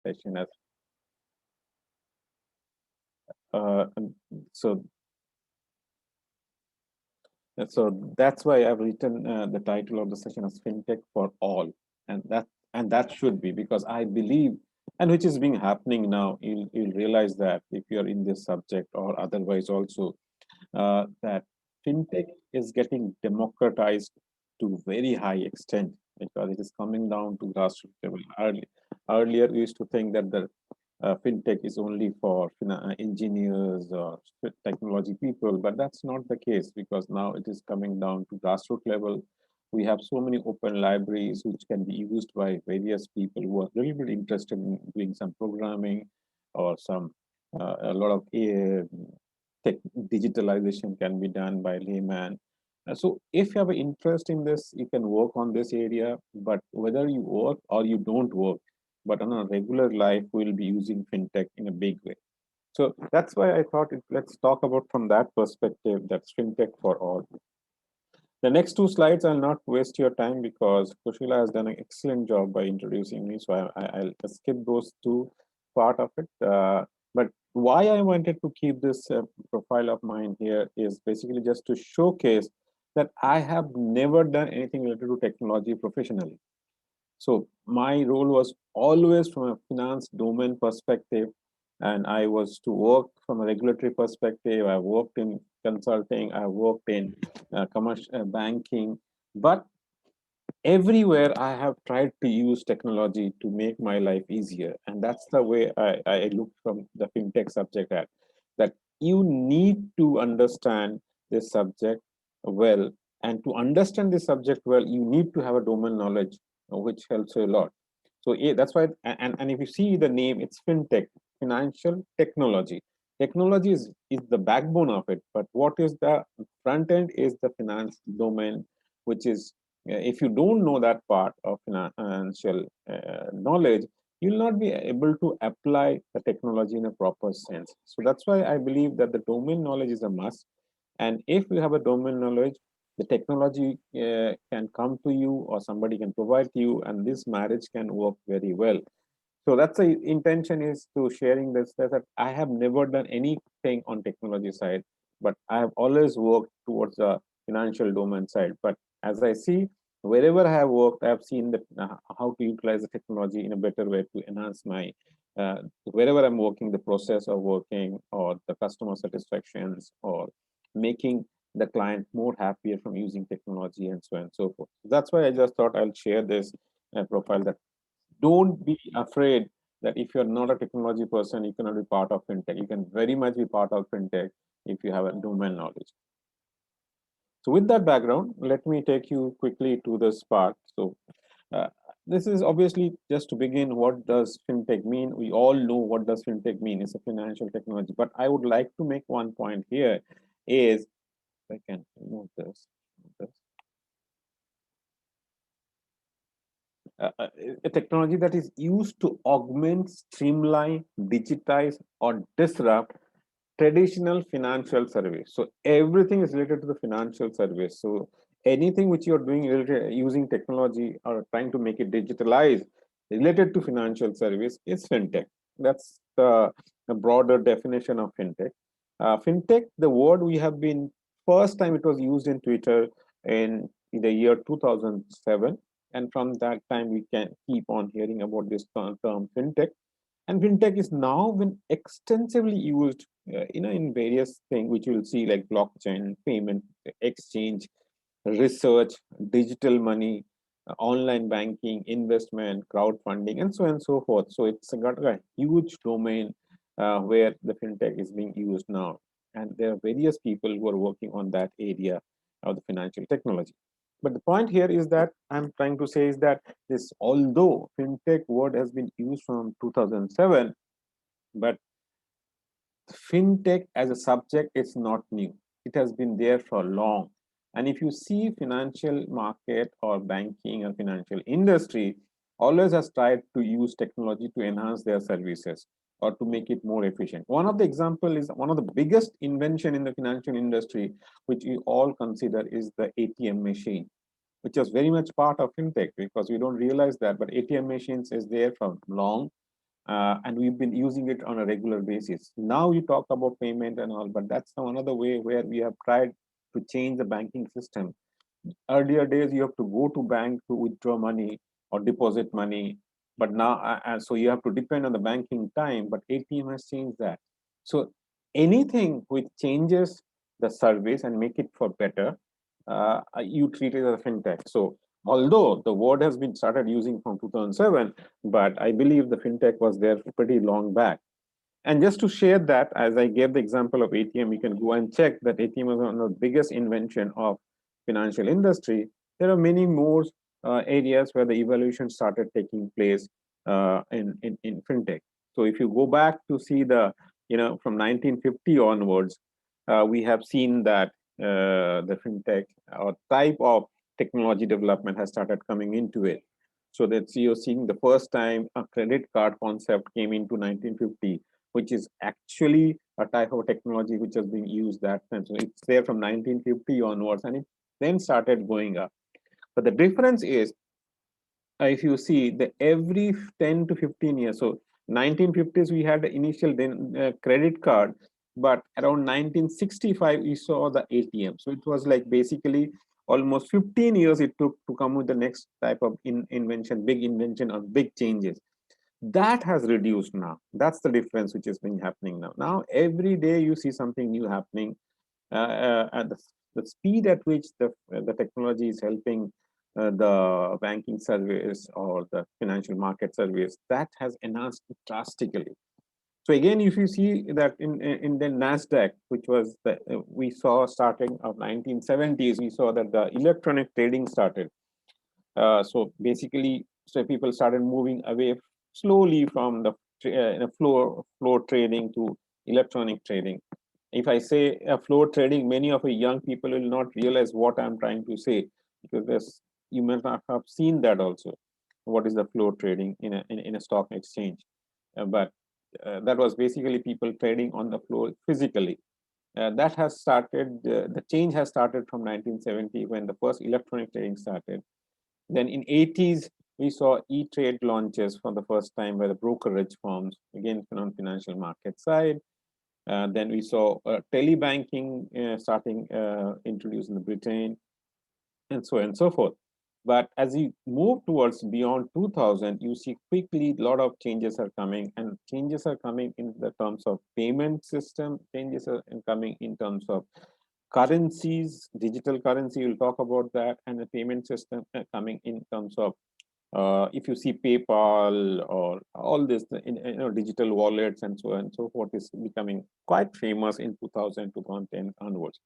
session as and so that's why I've written the title of the session as FinTech for All, and that should be, because I believe, and which is being happening now. You'll realize that if you're in this subject or otherwise also, that FinTech is getting democratized to very high extent because it is coming down to grassroots level. Earlier, we used to think that the fintech is only for engineers or technology people, but that's not the case because now it is coming down to grassroots level. We have so many open libraries which can be used by various people who are a little bit interested in doing some programming or some a lot of tech digitalization can be done by layman. So if you have an interest in this, you can work on this area, but whether you work or you don't work, but on a regular life, we'll be using fintech in a big way. So that's why I thought let's talk about from that perspective, that's fintech for all. The next two slides, I'll not waste your time because Kushila has done an excellent job by introducing me. So I'll skip those two part of it. But why I wanted to keep this profile of mine here is basically just to showcase that I have never done anything related to technology professionally. So my role was always from a finance domain perspective, and I was to work from a regulatory perspective. I worked in consulting, I worked in commercial banking, but everywhere I have tried to use technology to make my life easier, and that's the way I look from the fintech subject at that. You need to understand this subject well, and to understand this subject well, you need to have a domain knowledge, which helps you a lot. So that's why, and if you see the name, it's fintech, financial technology. Technology is the backbone of it, but what is the front end is the finance domain, which is if you don't know that part of financial knowledge, you'll not be able to apply the technology in a proper sense. So that's why I believe that the domain knowledge is a must. And if you have a domain knowledge, the technology can come to you or somebody can provide to you, and this marriage can work very well. So that's the intention, is to sharing this, that I have never done anything on technology side, but I have always worked towards the financial domain side. But as I see, wherever I have worked, I have seen that how to utilize the technology in a better way to enhance my wherever I'm working, the process of working or the customer satisfactions or making the client more happier from using technology and so on and so forth. That's why I just thought I'll share this profile, that don't be afraid that if you're not a technology person, you cannot be part of fintech. You can very much be part of fintech if you have a domain knowledge. So with that background, let me take you quickly to this part. So uh, this is obviously just to begin, what does fintech mean? We all know what does fintech mean. It's a financial technology. But I would like to make one point here is, if I can remove this. A technology that is used to augment, streamline, digitize, or disrupt traditional financial service. So everything is related to the financial service. So anything which you're doing related, using technology or trying to make it digitalized related to financial service is fintech. That's the broader definition of fintech. Fintech, the word we have been, first time it was used in Twitter in the year 2007, and from that time we can keep on hearing about this term fintech. And fintech is now been extensively used in various things which you'll see, like blockchain, payment, exchange, research, digital money, online banking, investment, crowdfunding, and so on and so forth. So it's got a huge domain where the fintech is being used now, and there are various people who are working on that area of the financial technology. But the point here is that I'm trying to say is that this, although fintech word has been used from 2007, but fintech as a subject is not new. It has been there for long. And if you see financial market or banking or financial industry, always has tried to use technology to enhance their services or to make it more efficient. One of the example is one of the biggest invention in the financial industry, which we all consider, is the ATM machine, which is very much part of fintech because we don't realize that, but ATM machines is there from long. and we've been using it on a regular basis. Now you talk about payment and all, but that's another way where we have tried to change the banking system. Earlier days, you have to go to bank to withdraw money or deposit money, but now, so you have to depend on the banking time. But ATM has changed that. So anything which changes the service and make it for better, you treat it as a fintech. So although the word has been started using from 2007, but I believe the fintech was there pretty long back. And just to share that, as I gave the example of ATM, you can go and check that ATM is one of the biggest invention of financial industry. There are many more areas where the evolution started taking place in fintech. So if you go back to see from 1950 onwards, we have seen that the fintech or type of technology development has started coming into it. So that's you're seeing the first time a credit card concept came into 1950, which is actually a type of technology which has been used that time. So it's there from 1950 onwards, and it then started going up. But the difference is, if you see the every 10 to 15 years, so 1950s we had the initial then credit card, but around 1965 we saw the ATM. So it was like basically almost 15 years it took to come with the next type of invention, big invention or big changes. That has reduced now. That's the difference which has been happening now. Now every day you see something new happening, at the speed at which the technology is helping the banking service or the financial market service, that has enhanced drastically. So again, if you see that in the Nasdaq, which was we saw starting of 1970s, we saw that the electronic trading started. So basically, so people started moving away slowly from the floor trading to electronic trading. If I say floor trading, many of the young people will not realize what I'm trying to say, because you may not have seen that also. What is the floor trading in a stock exchange? But that was basically people trading on the floor physically. That has started. The change has started from 1970 when the first electronic trading started. Then in 80s, we saw e-trade launches for the first time by the brokerage firms, again on financial market side. Then we saw telebanking starting introduced in Britain, and so on and so forth. But as you move towards beyond 2000, you see quickly a lot of changes are coming, and changes are coming in the terms of payment system, changes are coming in terms of currencies, digital currency, we'll talk about that, and the payment system coming in terms of if you see PayPal or all this, digital wallets and so on and so forth is becoming quite famous in 2000, 2010 onwards.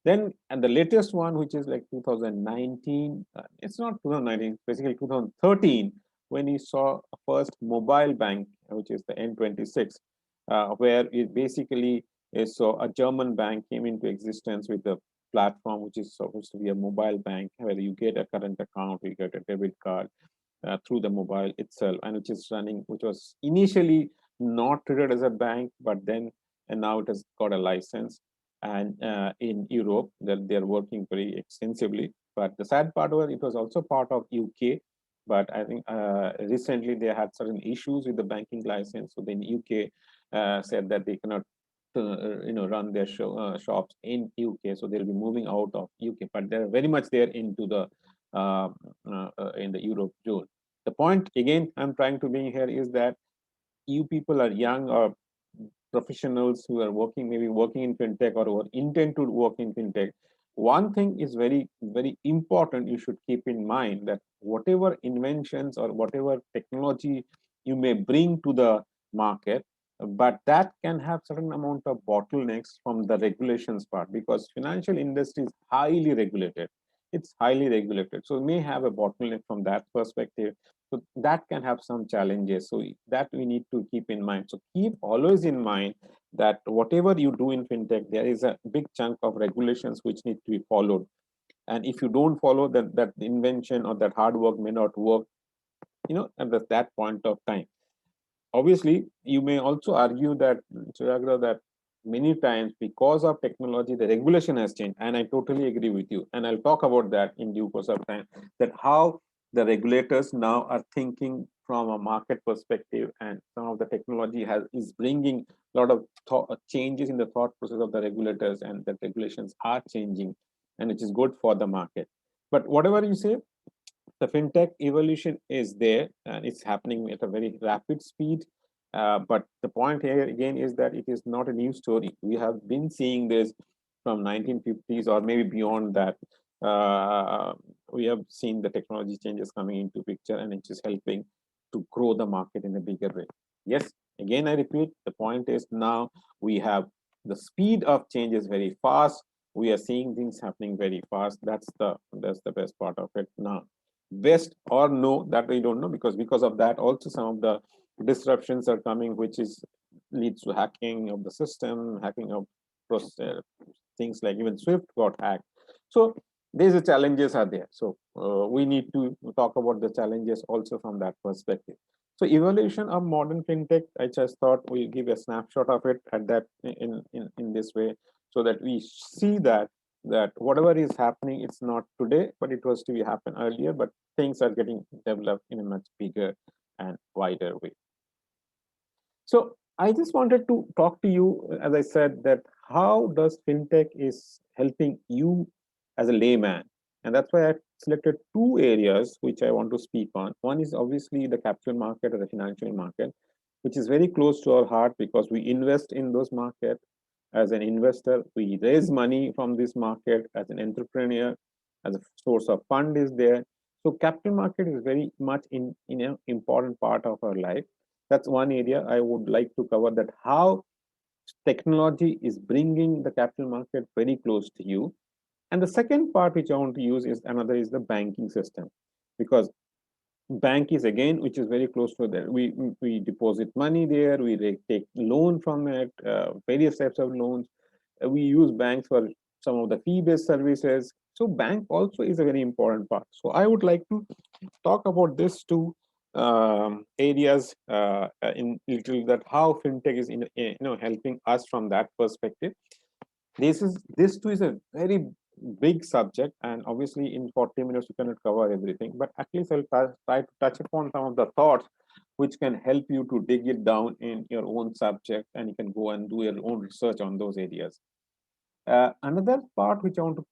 Then, and the latest one, which is like 2019, it's not 2019, basically 2013, when we saw a first mobile bank, which is the N26, where it basically is so a German bank came into existence with a platform which is supposed to be a mobile bank, where you get a current account, you get a debit card, through the mobile itself, and which is running, which was initially not treated as a bank, but then and now it has got a license. And in Europe, they're working very extensively. But the sad part was it was also part of UK. But I think recently they had certain issues with the banking license. So then UK said that they cannot run their shops in UK, so they'll be moving out of UK, but they're very much there into the in the Europe zone. The point again I'm trying to bring here is that you people are young or professionals who are working, maybe working in fintech or who intend to work in fintech. One thing is very, very important you should keep in mind, that whatever inventions or whatever technology you may bring to the market, but that can have certain amount of bottlenecks from the regulations part, because financial industry is highly regulated. It's highly regulated, so it may have a bottleneck from that perspective. So that can have some challenges, so that we need to keep in mind. So keep always in mind that whatever you do in fintech, there is a big chunk of regulations which need to be followed, and if you don't follow that invention or that hard work may not work at that point of time. Obviously, you may also argue that, Chiragra, that many times because of technology, the regulation has changed. And I totally agree with you. And I'll talk about that in due course of time, that how the regulators now are thinking from a market perspective, and some of the technology is bringing a lot of changes in the thought process of the regulators, and the regulations are changing, and which is good for the market. But whatever you say, the fintech evolution is there and it's happening at a very rapid speed. But the point here again is that it is not a new story. We have been seeing this from 1950s or maybe beyond that. We have seen the technology changes coming into picture, and it is helping to grow the market in a bigger way. Yes, again I repeat, the point is now we have the speed of change is very fast. We are seeing things happening very fast. That's the best part of it now. Best or no, that we don't know, because of that also some of the disruptions are coming, which is leads to hacking of the system, hacking of process, things like even Swift got hacked. So these challenges are there. So we need to talk about the challenges also from that perspective. So evolution of modern fintech, I just thought we'll give a snapshot of it at that in this way, so that we see that whatever is happening, it's not today, but it was to be happen earlier, but things are getting developed in a much bigger and wider way. So I just wanted to talk to you, as I said, that how does fintech is helping you as a layman? And that's why I selected two areas which I want to speak on. One is obviously the capital market or the financial market, which is very close to our heart because we invest in those markets. As an investor, we raise money from this market. As an entrepreneur, as a source of fund is there. So capital market is very much in an important part of our life. That's one area I would like to cover, that how technology is bringing the capital market very close to you. And the second part which I want to use is another is the banking system, because bank is again which is very close to there. We deposit money there, we take loan from it, various types of loans. We use banks for some of the fee-based services. So bank also is a very important part. So I would like to talk about this two areas in little, that how fintech is helping us from that perspective. This too is a very big subject, and obviously in 40 minutes you cannot cover everything, but at least I'll try to touch upon some of the thoughts which can help you to dig it down in your own subject, and you can go and do your own research on those areas. Another part which I want to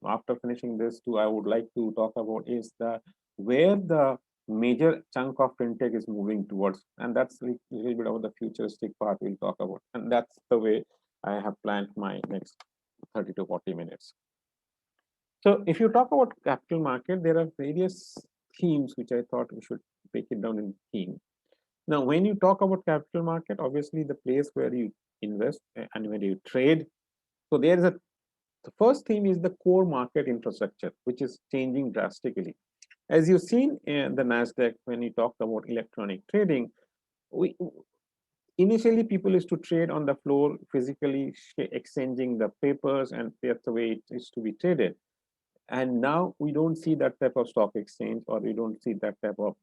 after finishing this too, I would like to talk about is the where the major chunk of fintech is moving towards, and that's a little bit of the futuristic part we'll talk about, and that's the way I have planned my next 30 to 40 minutes. So if you talk about capital market, there are various themes which I thought we should break it down in theme. Now, when you talk about capital market, obviously the place where you invest and where you trade. So there is the first theme is the core market infrastructure, which is changing drastically. As you've seen in the NASDAQ, when you talked about electronic trading, we initially people used to trade on the floor physically exchanging the papers, and that's the way it is to be traded. And now we don't see that type of stock exchange, or we don't see that type of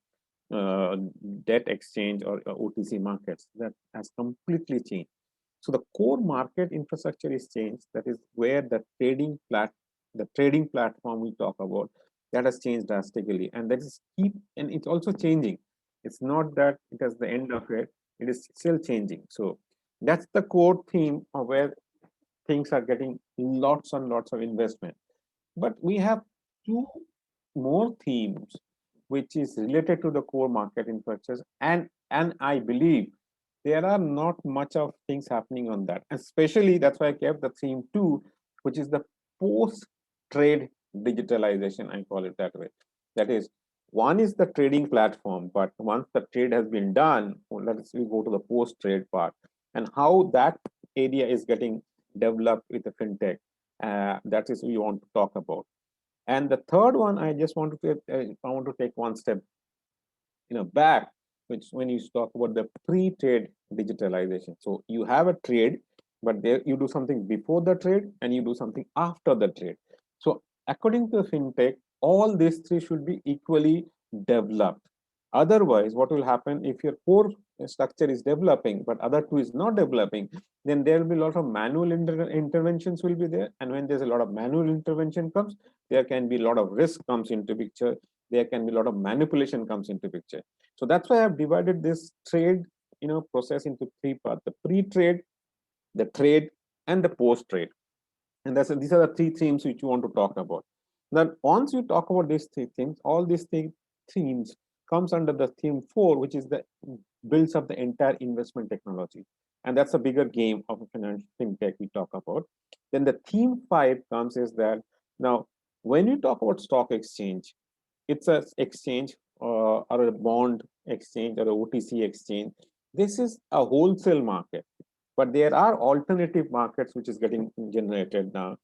debt exchange or OTC markets. That has completely changed. So the core market infrastructure is changed. That is where the trading platform we talk about, that has changed drastically, and that is and it's also changing. It's not that it is the end of it; it is still changing. So that's the core theme of where things are getting lots and lots of investment. But we have two more themes which is related to the core market infrastructure, and I believe there are not much of things happening on that. Especially that's why I kept the theme two, which is the post-trade digitalization. I call it that way. That is, one is the trading platform, but once the trade has been done, let's we go to the post-trade part and how that area is getting developed with the fintech. That is we want to talk about. And the third one, I just want to I want to take one step back, which when you talk about the pre-trade digitalization. So you have a trade, but there you do something before the trade and you do something after the trade. So according to fintech, all these three should be equally developed. Otherwise, what will happen if your core structure is developing, but other two is not developing, then there will be a lot of manual interventions will be there. And when there's a lot of manual intervention comes, there can be a lot of risk comes into picture. there can be a lot of manipulation comes into picture. So that's why I've divided this trade, process into three parts: the pre-trade, the trade, and the post-trade. And these are the three themes which you want to talk about. Now, once you talk about these three themes, all these three themes comes under the theme 4, which is the builds up the entire investment technology. And that's a bigger game of a financial fintech we talk about. Then the theme 5 comes is that now, when you talk about stock exchange, it's a exchange or a bond exchange or a OTC exchange. This is a wholesale market, but there are alternative markets which is getting generated now.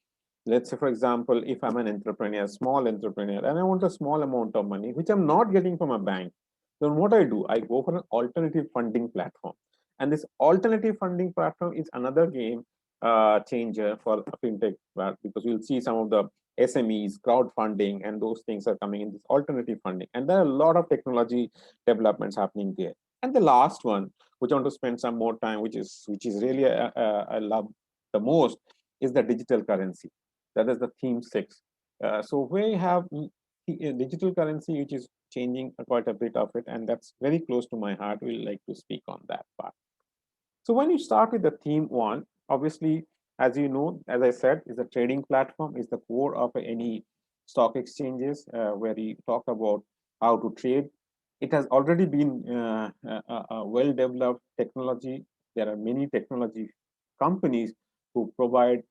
Let's say, for example, if I'm an entrepreneur, small entrepreneur, and I want a small amount of money, which I'm not getting from a bank, then what I do, I go for an alternative funding platform. And this alternative funding platform is another game changer for fintech, because you'll see some of the SMEs, crowdfunding, and those things are coming in this alternative funding. And there are a lot of technology developments happening there. And the last one, which I want to spend some more time, which is really I love the most, is the digital currency. That is the theme 6. So we have digital currency, which is changing quite a bit of it, and that's very close to my heart. We'll like to speak on that part. So when you start with the theme 1, obviously, as you know, as I said, is a trading platform, is the core of any stock exchanges, where we talk about how to trade. It has already been a well-developed technology. There are many technology companies who provide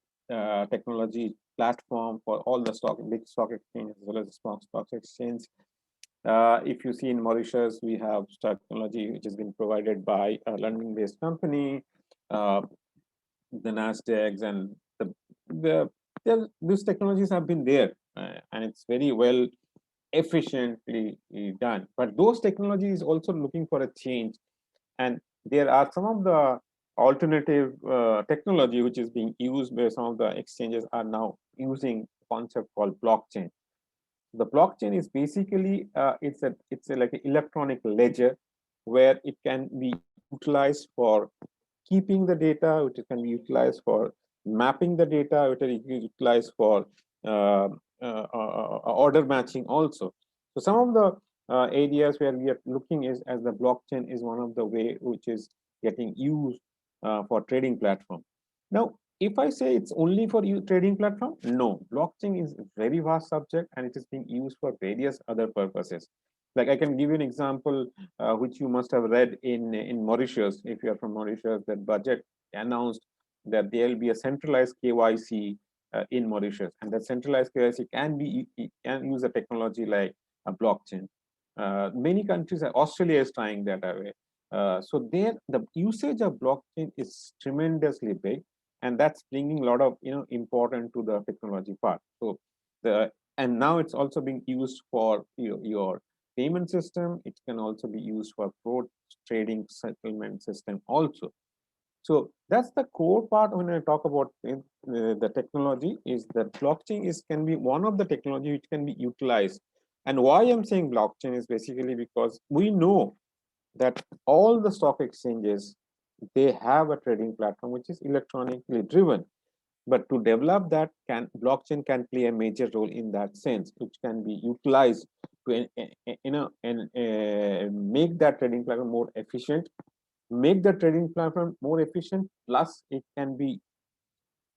technology platform for all the big stock exchanges as well as the stock exchange. If you see in Mauritius, we have technology which has been provided by a London-based company, uh, the Nasdaqs, and these technologies have been there, and it's very well efficiently done. But those technologies also looking for a change, and there are some of the alternative technology which is being used by some of the exchanges are now using a concept called blockchain. The blockchain is basically it's like an electronic ledger where it can be utilized for keeping the data, which can be utilized for mapping the data, which is utilized for uh, order matching also. So some of the areas where we are looking is as the blockchain is one of the way which is getting used for trading platform. Now, if I say it's only for you trading platform, no, blockchain is a very vast subject and it is being used for various other purposes. Like I can give you an example, which you must have read in Mauritius. If you are from Mauritius, that budget announced that there will be a centralized KYC in Mauritius, and that centralized KYC can use a technology like a blockchain. Many countries, Australia is trying that away. So there, the usage of blockchain is tremendously big, and that's bringing a lot of important to the technology part. So the and now it's also being used for your payment system. It can also be used for fraud trading settlement system also. So that's the core part when I talk about the technology. Is that blockchain is can be one of the technology which can be utilized. And why I'm saying blockchain is basically because we know that all the stock exchanges, they have a trading platform which is electronically driven. But to develop that, blockchain can play a major role in that sense, which can be utilized to make that trading platform more efficient, make the trading platform more efficient. Plus, it can be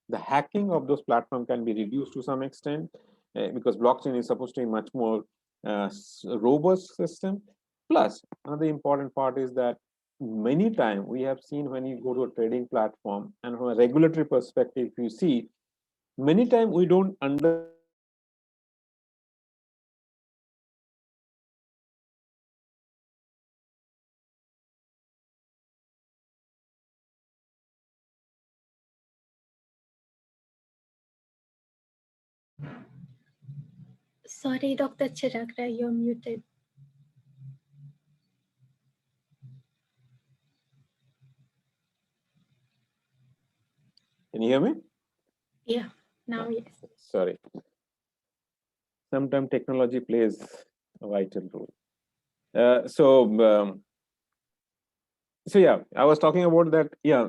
the hacking of those platforms can be reduced to some extent, because blockchain is supposed to be much more robust system. Plus, another important part is that many times we have seen when you go to a trading platform and from a regulatory perspective, you see many times we don't understand the regulatory requirements because we don't understand the technology Sorry, Dr. Chiragra, you're muted. Can you hear me? Yeah, now yes. Sorry. Sometimes technology plays a vital role. So yeah, I was talking about that. Yeah,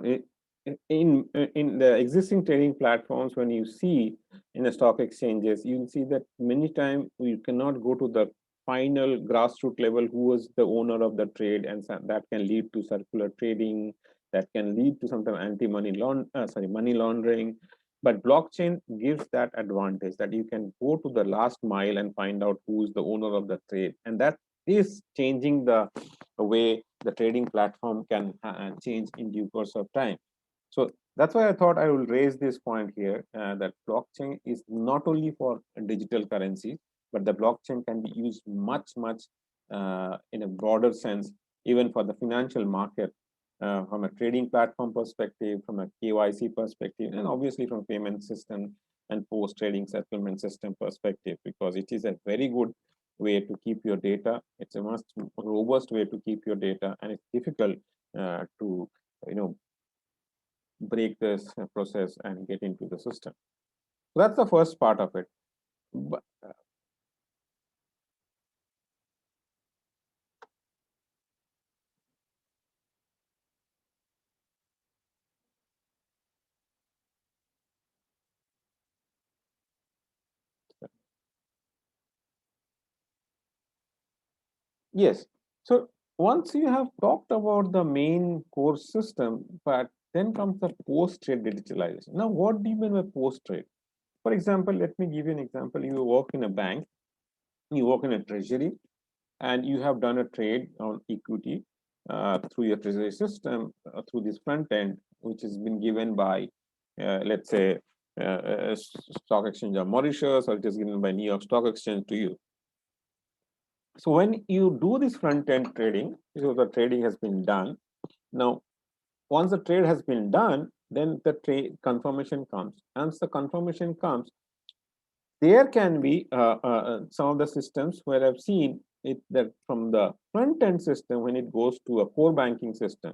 in the existing trading platforms, when you see in the stock exchanges, you'll see that many times you cannot go to the final grassroots level who was the owner of the trade, and that can lead to circular trading, that can lead to sometimes money laundering. But blockchain gives that advantage that you can go to the last mile and find out who's the owner of the trade, and that is changing the way the trading platform can change in due course of time. So that's why I thought I will raise this point here, that blockchain is not only for digital currency, but the blockchain can be used much in a broader sense, even for the financial market, from a trading platform perspective, from a KYC perspective, and obviously from payment system and post-trading settlement system perspective, because it is a very good way to keep your data. It's a much robust way to keep your data, and it's difficult to you know break this process and get into the system. So that's the first part of it. But, yes. So once you have talked about the main core system, but then comes the post-trade digitalization. Now, what do you mean by post-trade? For example, let me give you an example. You work in a bank, you work in a treasury, and you have done a trade on equity through your treasury system, through this front end, which has been given by, let's say, stock exchange of Mauritius, or it is given by New York Stock Exchange to you. So when you do this front end trading, so the trading has been done. Now, once the trade has been done, then the trade confirmation comes. Once the confirmation comes, there can be some of the systems where I've seen it that from the front end system, when it goes to a core banking system,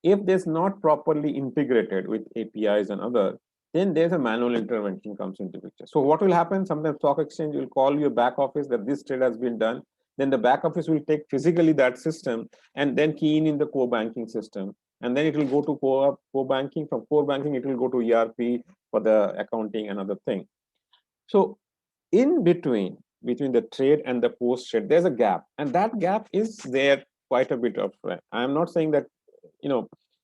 if this not properly integrated with APIs and other, then there's a manual intervention comes into picture. So what will happen? Sometimes stock exchange will call your back office that this trade has been done. Then the back office will take physically that system and then key in the core banking system. And then it will go to core banking. From core banking, it will go to ERP for the accounting and other thing. So in between the trade and the post trade, there's a gap, and that gap is there quite a bit of. I'm not saying that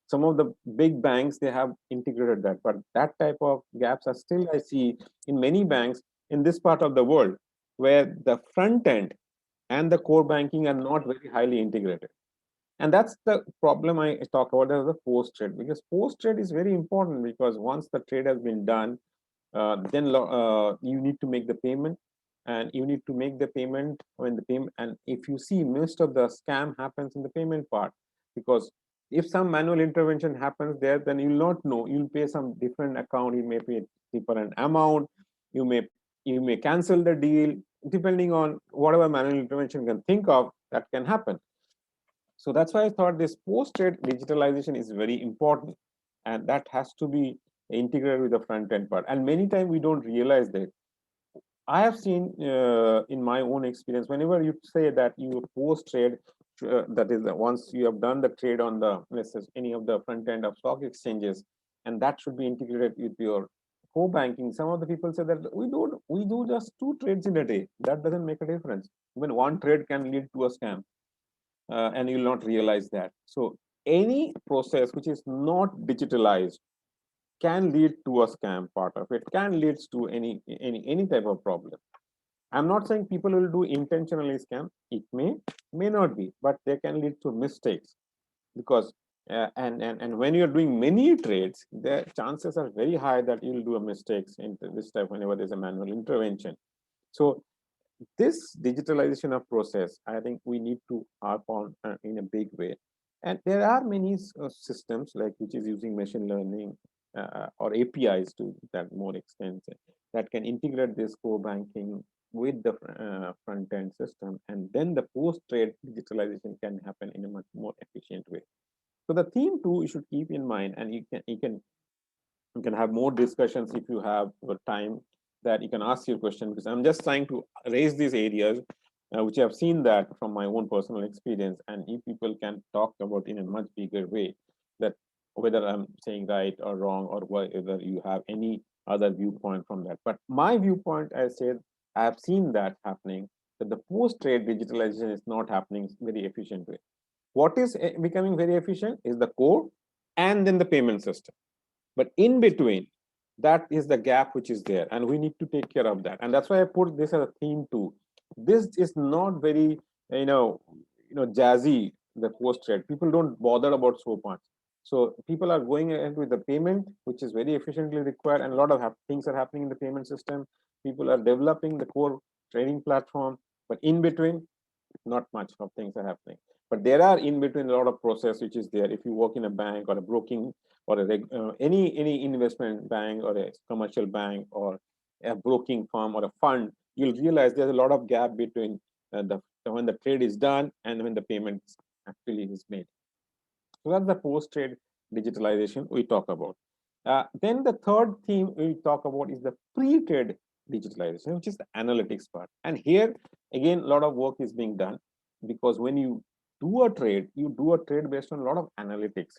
some of the big banks they have integrated that, but that type of gaps are still I see in many banks in this part of the world, where the front end and the core banking are not very highly integrated. And that's the problem I talk about as the post trade, because post trade is very important, because once the trade has been done, then you need to make the payment, and you need to make the payment when the payment. And if you see, most of the scam happens in the payment part, because if some manual intervention happens there, then you'll not know. You'll pay some different account. You may pay different amount. You may cancel the deal, depending on whatever manual intervention can think of that can happen. So that's why I thought this post-trade digitalization is very important, and that has to be integrated with the front end part. And many times we don't realize that. I have seen in my own experience, whenever you say that you post-trade, that is once you have done the trade on the, let's say, any of the front end of stock exchanges, and that should be integrated with your core banking. Some of the people say that we do just 2 trades in a day. That doesn't make a difference. Even one trade can lead to a scam, and you'll not realize that. So any process which is not digitalized can lead to a scam part of it, can lead to any type of problem. I'm not saying people will do intentionally scam. It may not be, but they can lead to mistakes, because and when you're doing many trades, the chances are very high that you'll do a mistakes in this type whenever there's a manual intervention. So this digitalization of process, I think we need to harp on in a big way. And there are many systems like which is using machine learning or APIs to that more extent, that can integrate this core banking with the front end system, and then the post trade digitalization can happen in a much more efficient way. So the theme too you should keep in mind, and you can have more discussions if you have time, that you can ask your question, because I'm just trying to raise these areas which I've seen that from my own personal experience, and if people can talk about in a much bigger way, that whether I'm saying right or wrong, or whether you have any other viewpoint from that. But my viewpoint, I said, I have seen that happening, that the post-trade digitalization is not happening very efficient way. What is becoming very efficient is the core and then the payment system. But in between, that is the gap which is there, and we need to take care of that. And that's why I put this as a theme too. This is not very, jazzy. The post trade, people don't bother about so much. So people are going ahead with the payment, which is very efficiently required, and a lot of things are happening in the payment system. People are developing the core trading platform, but in between, not much of things are happening. But there are in between a lot of process which is there. If you work in a bank or a broking or any investment bank or a commercial bank or a broking firm or a fund, you'll realize there's a lot of gap between the when the trade is done and when the payment actually is made. So that's the post-trade digitalization we talk about. Then the third theme we talk about is the pre-trade digitalization, which is the analytics part. And here, again, a lot of work is being done because when you you do a trade based on a lot of analytics.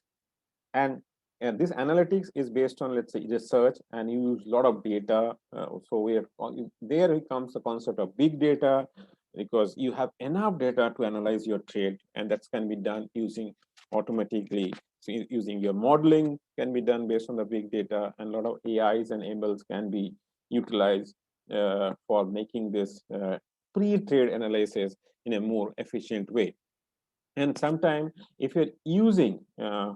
And this analytics is based on, let's say, research, and you use a lot of data. So there comes the concept of big data, because you have enough data to analyze your trade, and that can be done using automatically. So using your modeling can be done based on the big data, and a lot of AIs and MLs can be utilized for making this pre-trade analysis in a more efficient way. And sometimes if you're using,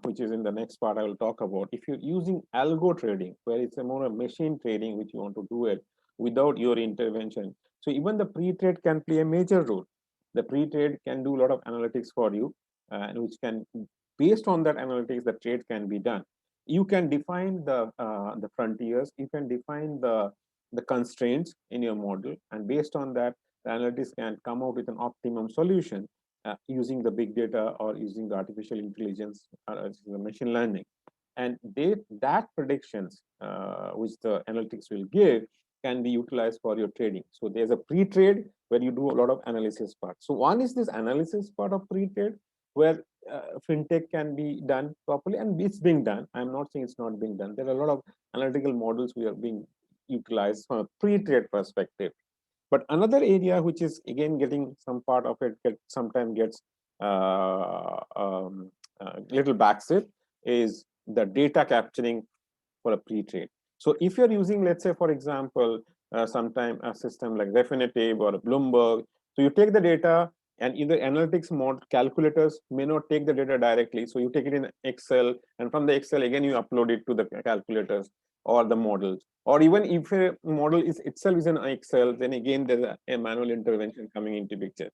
which is in the next part I will talk about, if you're using algo trading, where it's a more a machine trading, which you want to do it without your intervention. So even the pre-trade can play a major role. The pre-trade can do a lot of analytics for you, and which can, based on that analytics, the trade can be done. You can define the frontiers, you can define the constraints in your model, and based on that, the analytics can come out with an optimum solution using the big data or using the artificial intelligence or the machine learning. And that predictions which the analytics will give can be utilized for your trading. So there's a pre-trade where you do a lot of analysis part. So one is this analysis part of pre-trade, where fintech can be done properly, and it's being done. I'm not saying it's not being done. There are a lot of analytical models we are being utilized from a pre-trade perspective. But another area which is again getting some part of it sometimes gets little backseat is the data capturing for a pre-trade. So if you're using, let's say, for example, sometime a system like Refinitiv or Bloomberg, so you take the data, and either analytics mod calculators may not take the data directly. So you take it in Excel, and from the Excel, again, you upload it to the calculators or the models. Or even if a model is itself is in Excel, then again, there's a manual intervention coming into picture.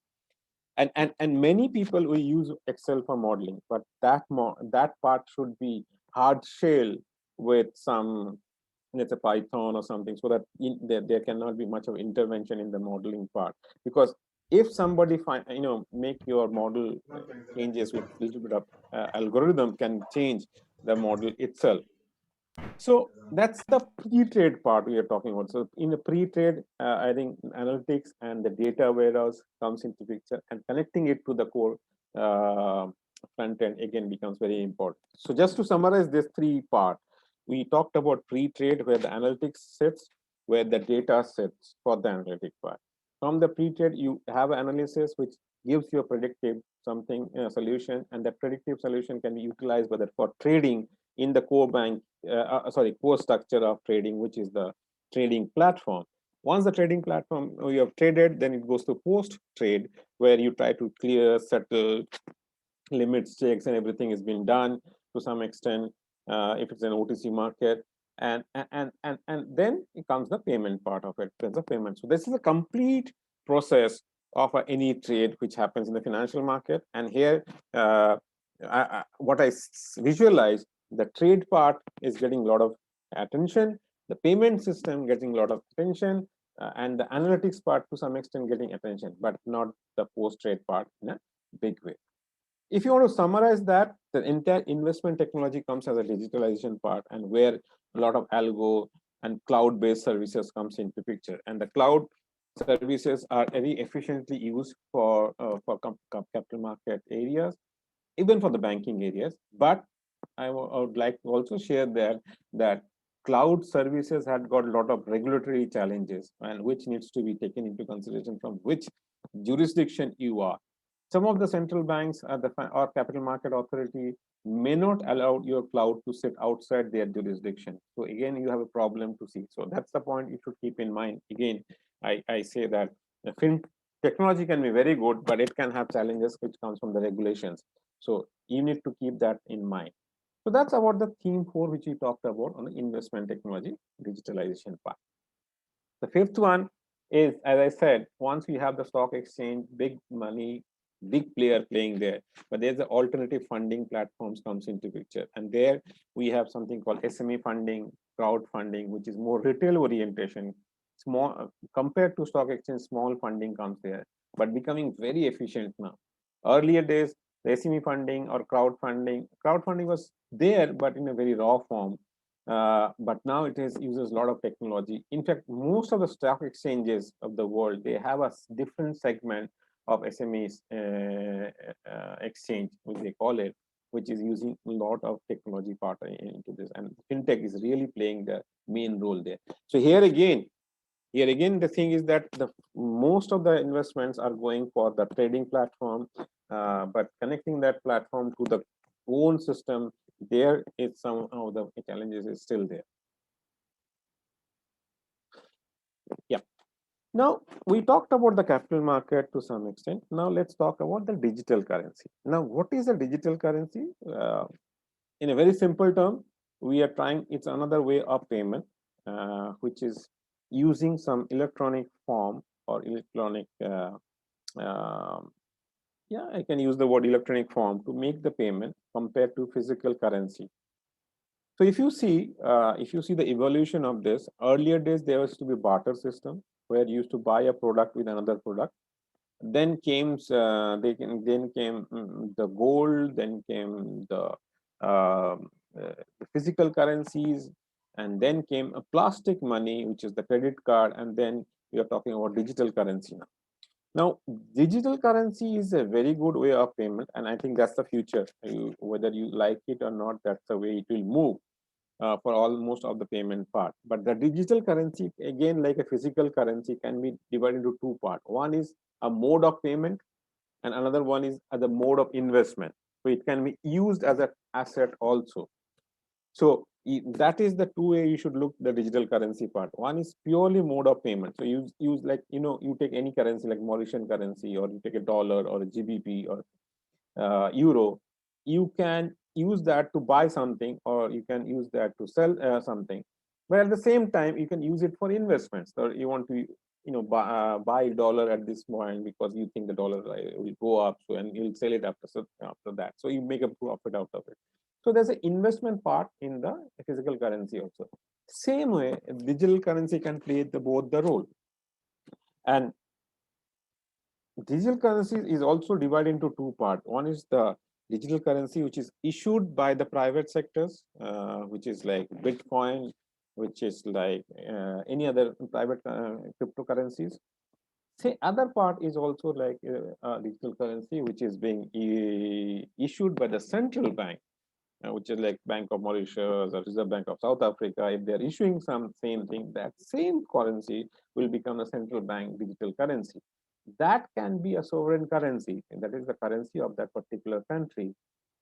And many people will use Excel for modeling, but that part should be hard shell with some, let's say, Python or something, so that there cannot be much of intervention in the modeling part. Because if somebody make your model changes with a little bit of algorithm, can change the model itself. So that's the pre-trade part we are talking about. So in the pre-trade, I think analytics and the data warehouse comes into picture, and connecting it to the core front end again becomes very important. So just to summarize this three part, we talked about pre-trade, where the analytics sits, where the data sits for the analytic part. From the pre-trade, you have analysis which gives you a predictive something solution, and that predictive solution can be utilized whether for trading in the core bank, core structure of trading, which is the trading platform. Once the trading platform you have traded, then it goes to post trade, where you try to clear, settle, limits, checks, and everything has been done to some extent. If it's an OTC market, and then it comes the payment part of it. There's the payment. So this is a complete process of any trade which happens in the financial market. And here, what I visualize, the trade part is getting a lot of attention, the payment system getting a lot of attention, and the analytics part to some extent getting attention, but not the post trade part in a big way. If you want to summarize that, the entire investment technology comes as a digitalization part, and where a lot of algo and cloud-based services comes into picture. And the cloud services are very efficiently used for capital market areas, even for the banking areas. But I would like to also share there that cloud services had got a lot of regulatory challenges, and which needs to be taken into consideration, from which jurisdiction you are. Some of the central banks or capital market authority may not allow your cloud to sit outside their jurisdiction. So again, you have a problem to see. So that's the point you should keep in mind. Again, I say that the technology can be very good, but it can have challenges which comes from the regulations. So you need to keep that in mind. So that's about the theme 4, which we talked about on the investment technology digitalization part. The fifth one is, as I said, once we have the stock exchange, big money, big player playing there, but there's the alternative funding platforms comes into picture. And there we have something called SME funding, crowdfunding, which is more retail orientation. Small compared to stock exchange, small funding comes there, but becoming very efficient now. Earlier days, the SME funding or crowdfunding was there, but in a very raw form, but now it is uses a lot of technology. In fact, most of the stock exchanges of the world, they have a different segment of SMEs exchange, which they call it, which is using a lot of technology part into this, and fintech is really playing the main role there. So here again the thing is that the most of the investments are going for the trading platform, but connecting that platform to the own system, there is some of the challenges is still there. Yeah. Now we talked about the capital market to some extent. Now let's talk about the digital currency. Now, what is a digital currency? In a very simple term, we are trying. It's another way of payment, which is using some electronic form or electronic. Yeah, I can use the word electronic form to make the payment compared to physical currency. So if you see the evolution of this, earlier days there used to be barter system where you used to buy a product with another product. Then then came the gold, then came the physical currencies, and then came a plastic money, which is the credit card, and then we are talking about digital currency now. Now, digital currency is a very good way of payment, and I think that's the future. Whether you like it or not, that's the way it will move for almost of the payment part. But the digital currency, again, like a physical currency, can be divided into two parts. One is a mode of payment, and another one is as a mode of investment. So it can be used as an asset also. So that is the two way you should look the digital currency part. One is purely mode of payment. So you use like you take any currency like Mauritian currency, or you take a dollar or a GBP or euro. You can use that to buy something, or you can use that to sell something. But at the same time, you can use it for investments. So you want to buy dollar at this point because you think the dollar will go up, so and you'll sell it after that. So you make a profit out of it. So there's an investment part in the physical currency also. Same way, digital currency can play both the role. And digital currency is also divided into two parts. One is the digital currency, which is issued by the private sectors, which is like Bitcoin, which is like any other private cryptocurrencies. Say other part is also like digital currency, which is being issued by the central bank, which is like Bank of Mauritius or Reserve Bank of South Africa. If they're issuing some same thing, that same currency will become a central bank digital currency. That can be a sovereign currency, and that is the currency of that particular country.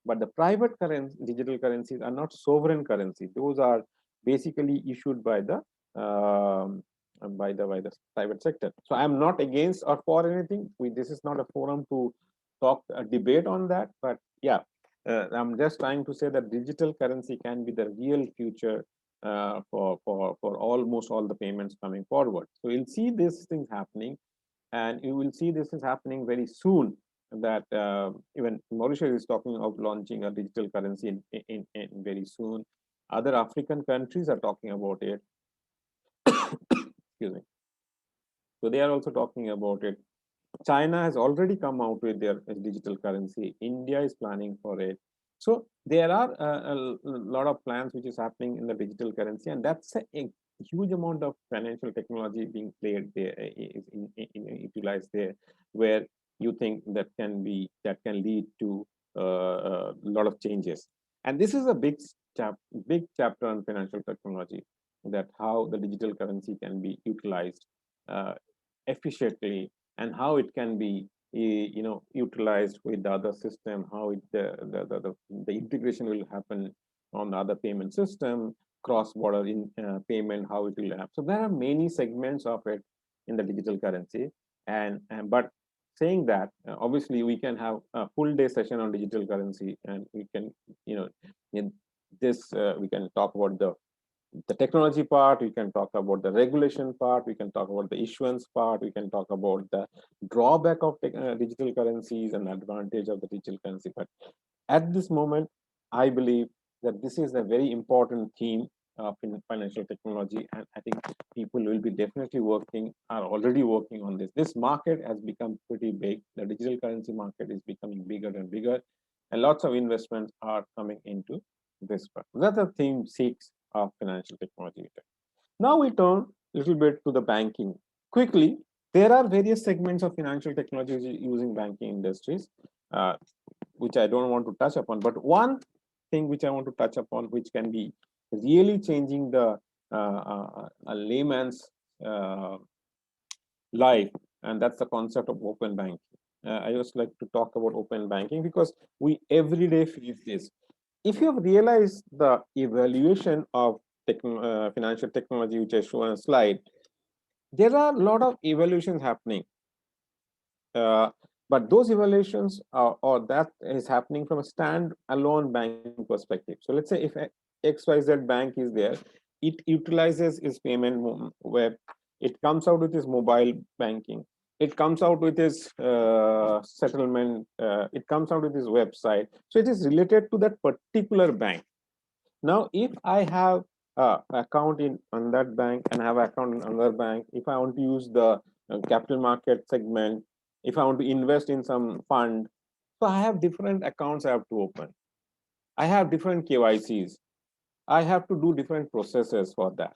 But the private currency, digital currencies are not sovereign currency. Those are basically issued by the by the private sector. So I'm not against or for anything. This is not a forum to talk a debate on that. But yeah, I'm just trying to say that digital currency can be the real future for almost all the payments coming forward. So you'll see these things happening, and you will see this is happening very soon. That even Mauritius is talking of launching a digital currency in very soon. Other African countries are talking about it. Excuse me. So they are also talking about it. China has already come out with their digital currency. India is planning for it. So there are a lot of plans which is happening in the digital currency, and that's a huge amount of financial technology being played there, utilized there, where you think that can lead to a lot of changes. And this is a big chapter on financial technology, that how the digital currency can be utilized uh, efficiently and how it can be utilized with the other system, how the integration will happen on the other payment system, cross border in payment, how it will happen. So there are many segments of it in the digital currency. And but saying that, obviously we can have a full day session on digital currency, and we can, in this we can talk about the technology part, we can talk about the regulation part, we can talk about the issuance part, we can talk about the drawback of digital currencies and advantage of the digital currency. But at this moment, I believe that this is a very important theme in financial technology, and I think people will be definitely working, are already working on this. This market has become pretty big. The digital currency market is becoming bigger and bigger, and lots of investments are coming into this part. That's the theme six of financial technology. Now we turn a little bit to the banking. Quickly, there are various segments of financial technology using banking industries, uh, which I don't want to touch upon. But one thing which I want to touch upon, which can be really changing the a layman's uh, life, and that's the concept of open banking. I just like to talk about open banking because we every day face this. If you have realized the evaluation of financial technology, which I show on a slide, there are a lot of evaluations happening. Uh, but those evaluations or that is happening from a stand-alone banking perspective. So let's say if XYZ bank is there, it utilizes its payment web, it comes out with its mobile banking, it comes out with its settlement, it comes out with its website. So it is related to that particular bank. Now, if I have account in on that bank and have account in another bank, if I want to use the capital market segment, if I want to invest in some fund, so I have different accounts I have to open. I have different KYCs. I have to do different processes for that,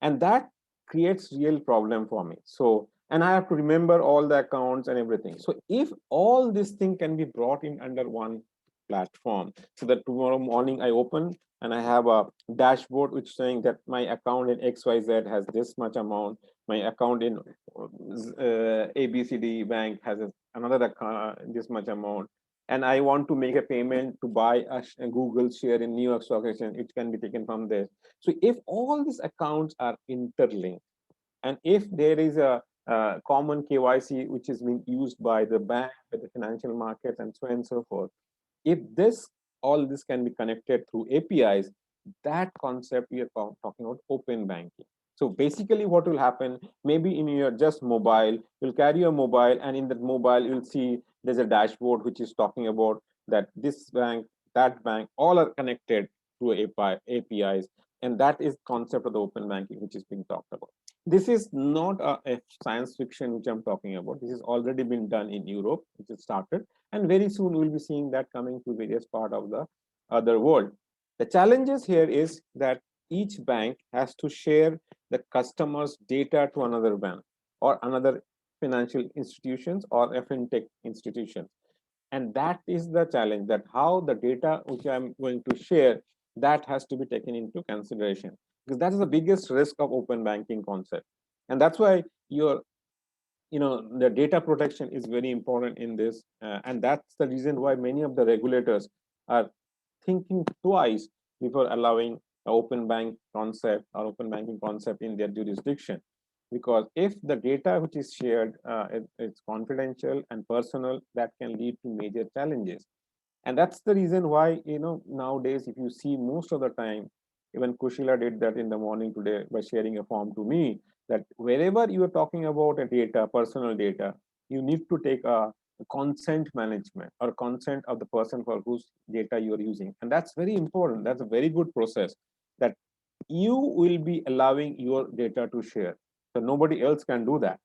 and that creates real problem for me. So, and I have to remember all the accounts and everything. So if all this thing can be brought in under one platform, so that tomorrow morning I open and I have a dashboard which saying that my account in XYZ has this much amount, my account in ABCD bank has another account, this much amount, and I want to make a payment to buy a Google share in New York Stock Exchange, it can be taken from there. So if all these accounts are interlinked, and if there is a common KYC which is being used by the bank, by the financial markets, and so on and so forth, if this all this can be connected through APIs, that concept we are talking about open banking. So basically what will happen, maybe in your just mobile, you'll carry your mobile, and in that mobile you'll see there's a dashboard which is talking about that this bank, that bank, all are connected through APIs, and that is concept of the open banking which is being talked about. This is not a science fiction which I'm talking about. This has already been done in Europe, which is started, and very soon we'll be seeing that coming to various part of the other world. The challenges here is that each bank has to share the customer's data to another bank or another financial institutions or a fintech institution, and that is the challenge, that how the data which I'm going to share, that has to be taken into consideration, because that is the biggest risk of open banking concept. And that's why your the data protection is very important in this, and that's the reason why many of the regulators are thinking twice before allowing an open bank concept or open banking concept in their jurisdiction. Because if the data which is shared it's confidential and personal, that can lead to major challenges. And that's the reason why, nowadays, if you see most of the time, even Kushila did that in the morning today by sharing a form to me, that wherever you are talking about a data, personal data, you need to take a consent management or consent of the person for whose data you are using. And that's very important. That's a very good process, that you will be allowing your data to share. So nobody else can do that.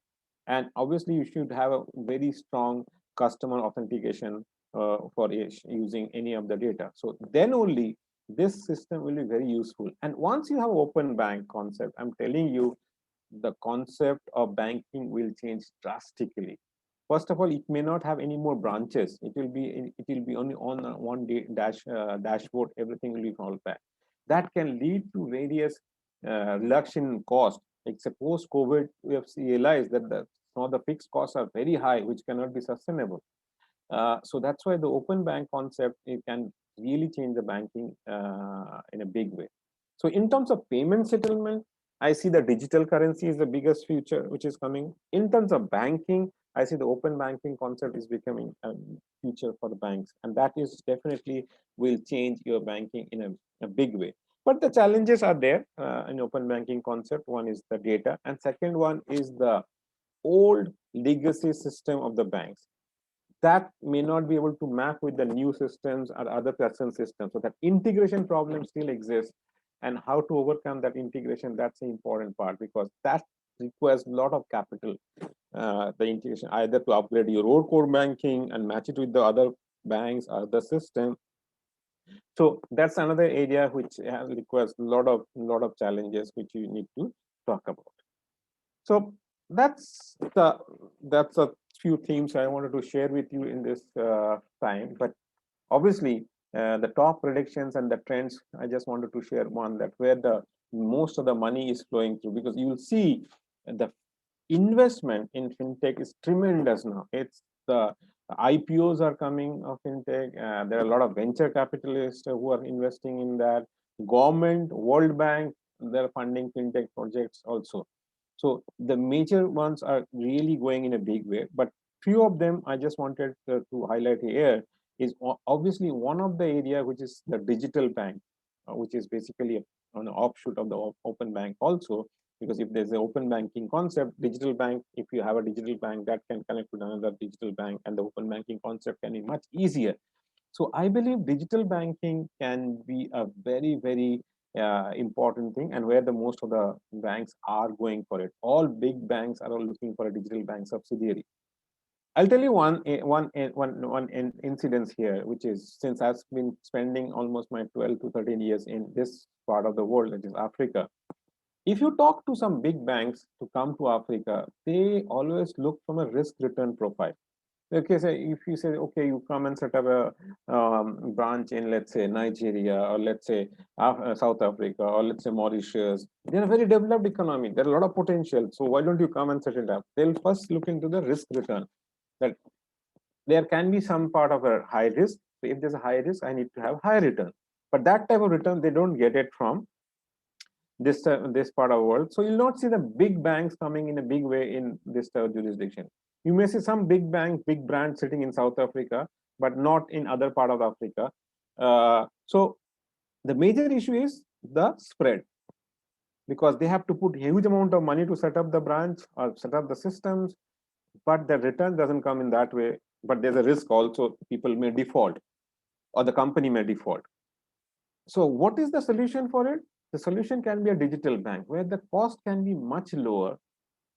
And obviously, you should have a very strong customer authentication for using any of the data. So then only this system will be very useful. And once you have open bank concept, I'm telling you, the concept of banking will change drastically. First of all, it may not have any more branches. It will be only on one dashboard. Everything will be all back. That can lead to various reduction in cost. Like suppose COVID, we have realized that the Some of the fixed costs are very high, which cannot be sustainable. So that's why the open bank concept, it can really change the banking in a big way. So in terms of payment settlement, I see the digital currency is the biggest future which is coming. In terms of banking, I see the open banking concept is becoming a future for the banks, and that is definitely will change your banking in a big way. But the challenges are there in open banking concept. One is the data, and second one is the old legacy system of the banks that may not be able to map with the new systems or other present systems. So that integration problem still exists, and how to overcome that integration, that's the important part, because that requires a lot of capital. The integration, either to upgrade your own core banking and match it with the other banks or the system. So that's another area which requires a lot of challenges which you need to talk about. So that's a few themes I wanted to share with you in this time. But obviously, the top predictions and the trends, I just wanted to share one, that where the most of the money is flowing through, because you will see the investment in fintech is tremendous now. It's the IPOs are coming of fintech. There are a lot of venture capitalists who are investing in that. Government, World Bank, they're funding fintech projects also. So the major ones are really going in a big way, but few of them I just wanted to highlight here is obviously one of the area, which is the digital bank, which is basically an offshoot of the open bank also. Because if there's an open banking concept, digital bank, if you have a digital bank that can connect with another digital bank, and the open banking concept can be much easier. So I believe digital banking can be a very important thing, and where the most of the banks are going for it. All big banks are all looking for a digital bank subsidiary. I'll tell you one incidence here, which is, since I've been spending almost my 12 to 13 years in this part of the world, that is Africa. If you talk to some big banks to come to Africa, they always look from a risk return profile. Okay, so if you say, okay, you come and set up a branch in, let's say, Nigeria, or let's say South Africa, or let's say Mauritius, they're a very developed economy. There's a lot of potential. So why don't you come and set it up? They'll first look into the risk return. That there can be some part of a high risk. So if there's a high risk, I need to have high return. But that type of return, they don't get it from this part of the world. So you'll not see the big banks coming in a big way in this jurisdiction. You may see some big bank, big brand sitting in South Africa, but not in other part of Africa. So the major issue is the spread, because they have to put huge amount of money to set up the branch or set up the systems, but the return doesn't come in that way. But there's a risk also, people may default or the company may default. So what is the solution for it? The solution can be a digital bank where the cost can be much lower,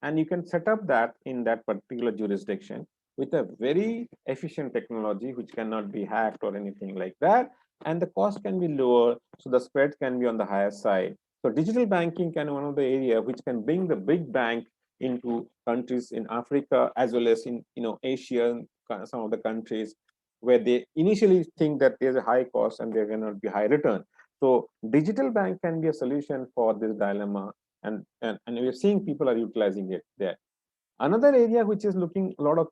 and you can set up that in that particular jurisdiction with a very efficient technology which cannot be hacked or anything like that, and the cost can be lower, so the spread can be on the higher side. So digital banking can be one of the area which can bring the big bank into countries in Africa, as well as in Asia, some of the countries where they initially think that there's a high cost and there cannot be high return. So digital bank can be a solution for this dilemma, and we're seeing people are utilizing it there. Another area which is looking a lot of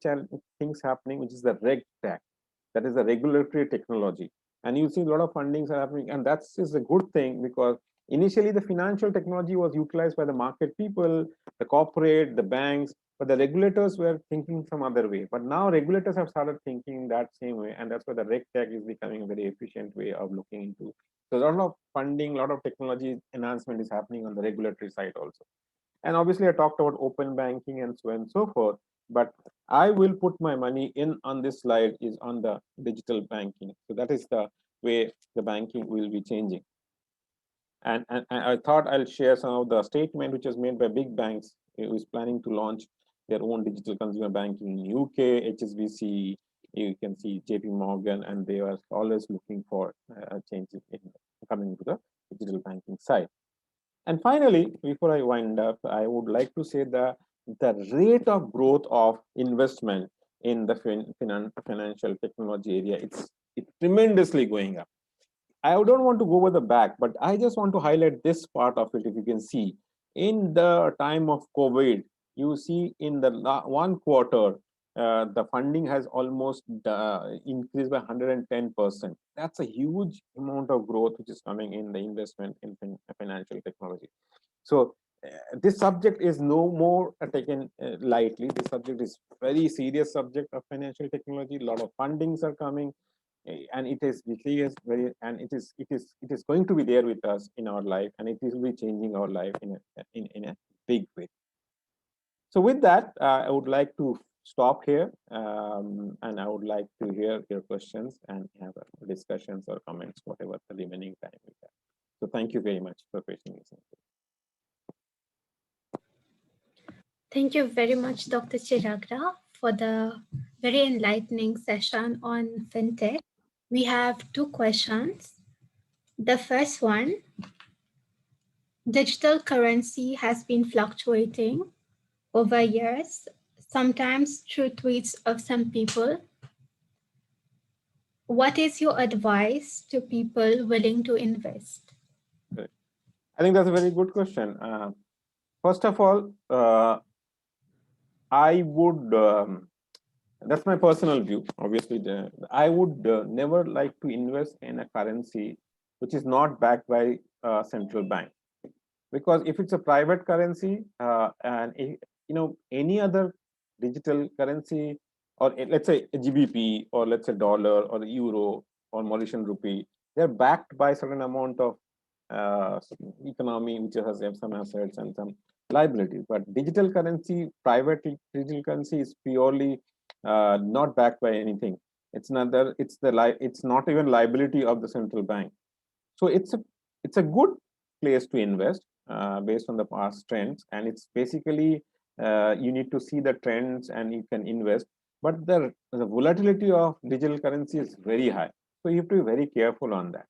things happening, which is the reg tech, that is the regulatory technology. And you see a lot of fundings are happening, and that's is a good thing, because initially the financial technology was utilized by the market people, the corporate, the banks, but the regulators were thinking some other way. But now regulators have started thinking that same way, and that's why the reg tech is becoming a very efficient way of looking into. So a lot of funding, a lot of technology enhancement is happening on the regulatory side also. And obviously, I talked about open banking and so on and so forth. But I will put my money in on this slide is on the digital banking. So that is the way the banking will be changing. And I thought I'll share some of the statement which was made by big banks who is planning to launch their own digital consumer banking in UK, HSBC, you can see JP Morgan, and they are always looking for changes in coming to the digital banking side. And finally, before I wind up, I would like to say that the rate of growth of investment in the financial technology area, it's tremendously going up. I don't want to go over the back, but I just want to highlight this part of it. If you can see, in the time of COVID, you see in the one quarter, the funding has almost increased by 110%. That's a huge amount of growth which is coming in the investment in financial technology. So this subject is no more taken lightly. This subject is very serious subject of financial technology. A lot of fundings are coming, and it is very, and it is going to be there with us in our life, and it will be changing our life in a big way. So with that, I would like to stop here, and I would like to hear your questions and have discussions or comments, whatever the remaining time we have. So thank you very much for patiently listening. Thank you very much, Dr. Chiragra, for the very enlightening session on fintech. We have two questions. The first one, digital currency has been fluctuating over years, sometimes through tweets of some people. What is your advice to people willing to invest? Good. I think that's a very good question. First of all, I would, that's my personal view. Obviously, I would never like to invest in a currency which is not backed by central bank, because if it's a private currency, and any other digital currency, or let's say a GBP, or let's say dollar or euro or Mauritian rupee, they're backed by certain amount of uh, economy which has some assets and some liabilities. But digital currency, private digital currency, is purely not backed by anything. It's not even liability of the central bank. So it's a good place to invest based on the past trends, and it's basically you need to see the trends and you can invest. But the volatility of digital currency is very high, so you have to be very careful on that.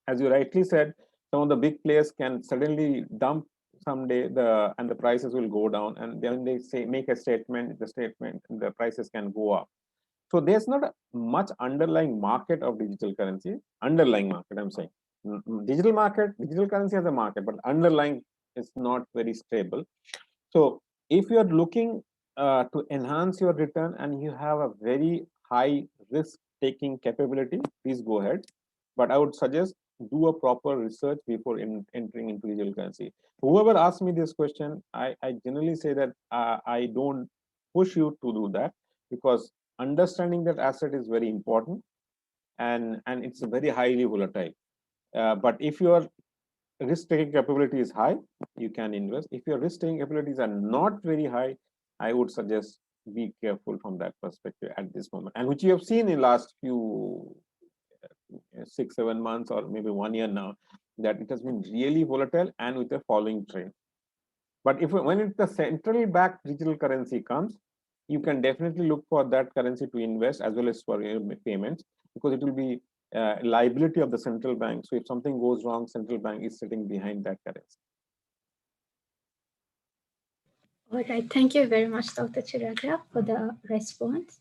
As you rightly said, some of the big players can suddenly dump someday, and the prices will go down, and then they say make a statement, the prices can go up. So there's not much underlying market of digital currency. Underlying market, I'm saying. Digital currency has a market, but underlying is not very stable. So if you're looking to enhance your return and you have a very high risk taking capability, please go ahead. But I would suggest do a proper research before entering into digital currency. Whoever asks me this question, I generally say that I don't push you to do that, because understanding that asset is very important, and it's very highly volatile. But if your risk taking capability is high, you can invest. If your risk taking capabilities are not very high, I would suggest be careful from that perspective at this moment, and which you have seen in last few 6-7 months or maybe 1 year now, that it has been really volatile and with a falling trend. But when it's the central backed digital currency comes, you can definitely look for that currency to invest as well as for your payments, because it will be liability of the central bank. So if something goes wrong, central bank is sitting behind that currency. All right, thank you very much, Dr. Chiragra, for the response.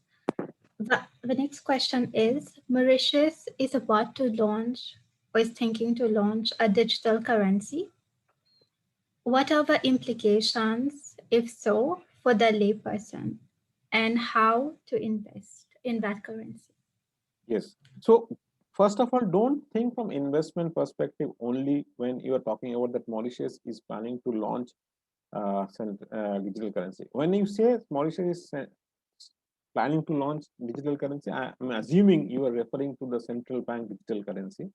The next question is, Mauritius is about to launch or is thinking to launch a digital currency. What are the implications, if so, for the layperson, and how to invest in that currency? Yes. So first of all, don't think from investment perspective only when you are talking about that Mauritius is planning to launch digital currency. When you say Mauritius is planning to launch digital currency, I'm assuming you are referring to the central bank digital currency.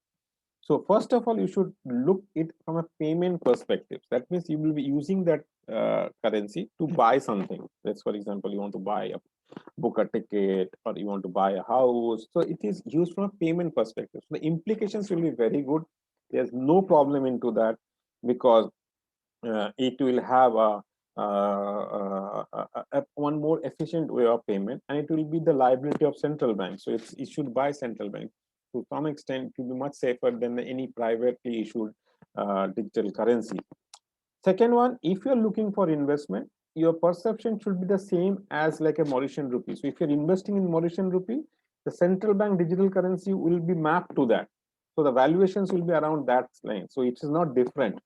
So first of all, you should look it from a payment perspective. That means you will be using that currency to buy something. Let's, for example, you want to book a ticket, or you want to buy a house. So it is used from a payment perspective. So the implications will be very good. There's no problem into that, because it will have one more efficient way of payment, and it will be the liability of central bank. So it's issued by central bank. To some extent, it will be much safer than any privately issued digital currency. Second one, if you're looking for investment, your perception should be the same as like a Mauritian rupee. So if you're investing in Mauritian rupee, the central bank digital currency will be mapped to that. So the valuations will be around that line. So it is not different.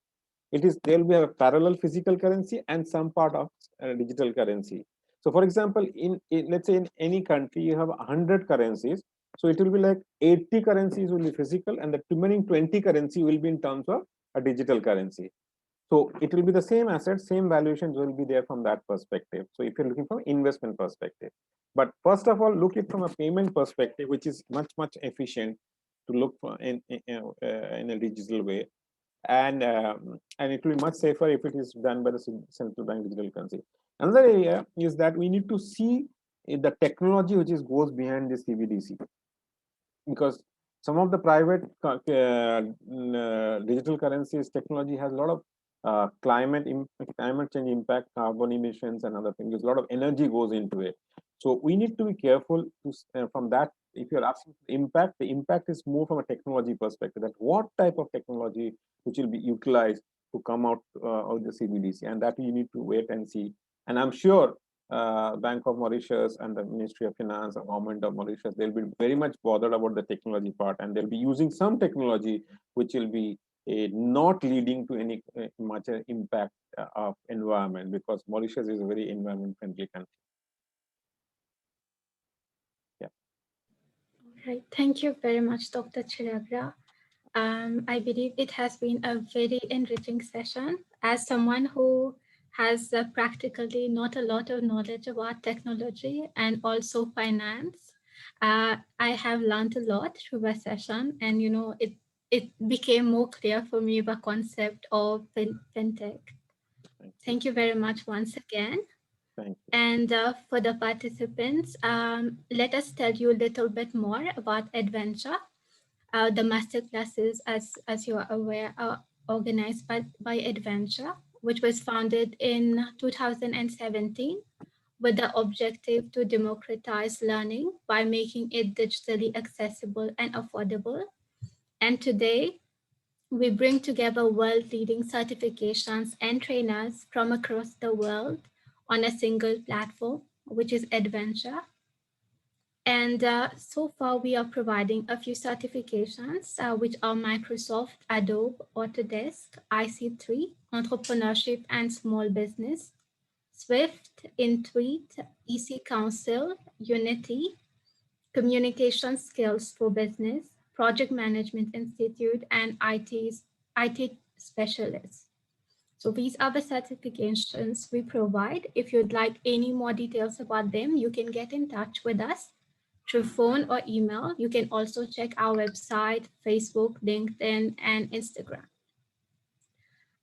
there will be a parallel physical currency and some part of digital currency. So for example, let's say in any country you have 100 currencies, so it will be like 80 currencies will be physical and the remaining 20 currency will be in terms of a digital currency. So it will be the same asset, same valuations will be there from that perspective. So if you're looking from investment perspective, but first of all, look it from a payment perspective, which is much efficient to look for in a digital way, and it will be much safer if it is done by the central bank digital currency. Another area is that we need to see the technology which is goes behind the CBDC, because some of the private digital currencies technology has a lot of climate change impact, carbon emissions, and other things. There's a lot of energy goes into it. So we need to be careful from that. If you're asking impact, the impact is more from a technology perspective. That what type of technology which will be utilized to come out of the CBDC, and that you need to wait and see. And I'm sure Bank of Mauritius and the Ministry of Finance, the government of Mauritius, they'll be very much bothered about the technology part, and they'll be using some technology which will be not leading to any much impact of environment, because Mauritius is a very environment friendly country. Yeah. All right. Thank you very much, Dr. Chiragra. I believe it has been a very enriching session. As someone who has practically not a lot of knowledge about technology and also finance, I have learned a lot through the session, and it became more clear for me the concept of fintech. Thank you very much once again. Thank you. And for the participants, let us tell you a little bit more about edVentr. The master classes, as you are aware, are organized by edVentr, which was founded in 2017 with the objective to democratize learning by making it digitally accessible and affordable. And today, we bring together world-leading certifications and trainers from across the world on a single platform, which is edVentr. And so far, we are providing a few certifications, which are Microsoft, Adobe, Autodesk, IC3, Entrepreneurship and Small Business, Swift, Intuit, EC Council, Unity, Communication Skills for Business, Project Management Institute, and IT Specialists. So these are the certifications we provide. If you'd like any more details about them, you can get in touch with us through phone or email. You can also check our website, Facebook, LinkedIn, and Instagram.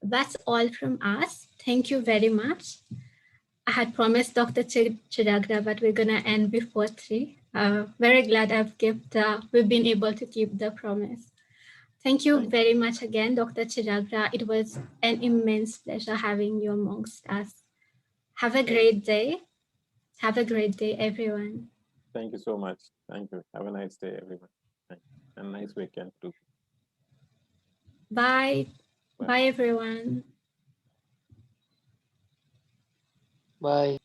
That's all from us. Thank you very much. I had promised Dr. Chiragra that we're gonna end before 3. Very glad we've been able to keep the promise. Thank you very much again, Dr. Chiragra. It was an immense pleasure having you amongst us. Have a great day. Have a great day, everyone. Thank you so much. Thank you. Have a nice day, everyone. And a nice weekend too. Bye. Bye, everyone. Bye.